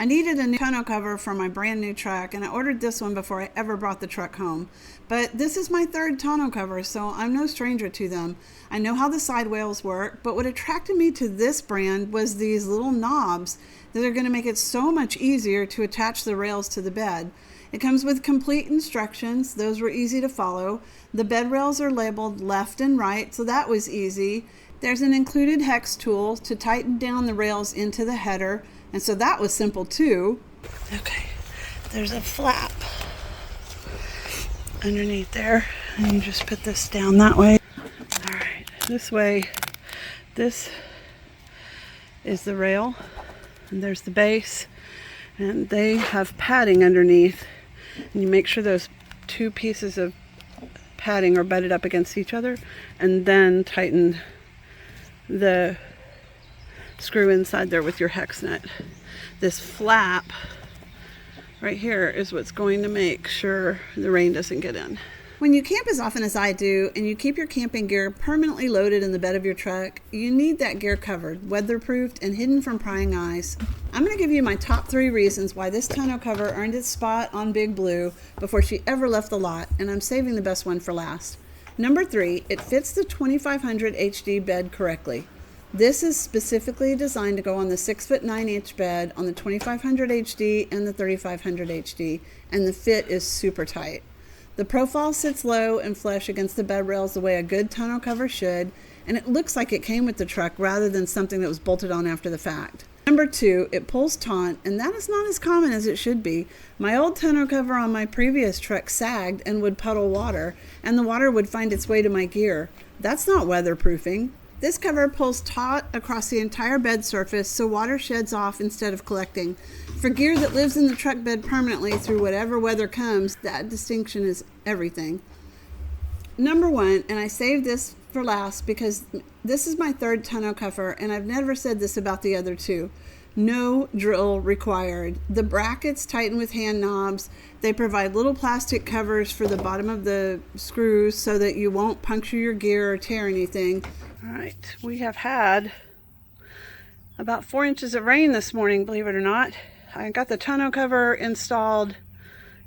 I needed a new tonneau cover for my brand new truck, and I ordered this one before I ever brought the truck home. But this is my third tonneau cover, so I'm no stranger to them. I know how the side wales work, but what attracted me to this brand was these little knobs that are going to make it so much easier to attach the rails to the bed. It comes with complete instructions. Those were easy to follow. The bed rails are labeled left and right, so that was easy. There's an included hex tool to tighten down the rails into the header, and so that was simple too. Okay, there's a flap underneath there, and you just put this down that way. All right, this way, this is the rail, and there's the base, and they have padding underneath, and you make sure those two pieces of padding are butted up against each other, and then tighten the screw inside there with your hex nut. This flap right here is what's going to make sure the rain doesn't get in. When you camp as often as I do, and you keep your camping gear permanently loaded in the bed of your truck, you need that gear covered, weatherproofed, and hidden from prying eyes. I'm going to give you my top 3 reasons why this tonneau cover earned its spot on Big Blue before she ever left the lot, and I'm saving the best one for last. Number 3, it fits the 2500 HD bed correctly. This is specifically designed to go on the 6'9" bed on the 2500 HD and the 3500 HD, and the fit is super tight. The profile sits low and flush against the bed rails the way a good tonneau cover should, and it looks like it came with the truck rather than something that was bolted on after the fact. Number 2, it pulls taut, and that is not as common as it should be. My old tonneau cover on my previous truck sagged and would puddle water, and the water would find its way to my gear. That's not weatherproofing. This cover pulls taut across the entire bed surface so water sheds off instead of collecting. For gear that lives in the truck bed permanently through whatever weather comes, that distinction is everything. Number 1, and I saved this for last because this is my third tonneau cover, and I've never said this about the other 2. No drill required. The brackets tighten with hand knobs. They provide little plastic covers for the bottom of the screws so that you won't puncture your gear or tear anything. All right, we have had about 4 inches of rain this morning, believe it or not. I got the tonneau cover installed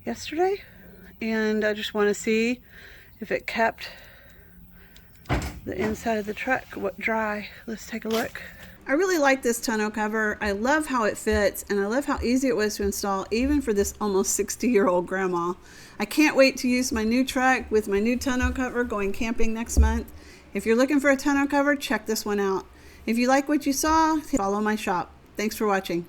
yesterday, and I just want to see if it kept the inside of the truck dry. Let's take a look. I really like this tonneau cover. I love how it fits, and I love how easy it was to install even for this almost 60-year-old grandma. I can't wait to use my new truck with my new tonneau cover going camping next month. If you're looking for a tonneau cover, check this one out. If you like what you saw, follow my shop. Thanks for watching.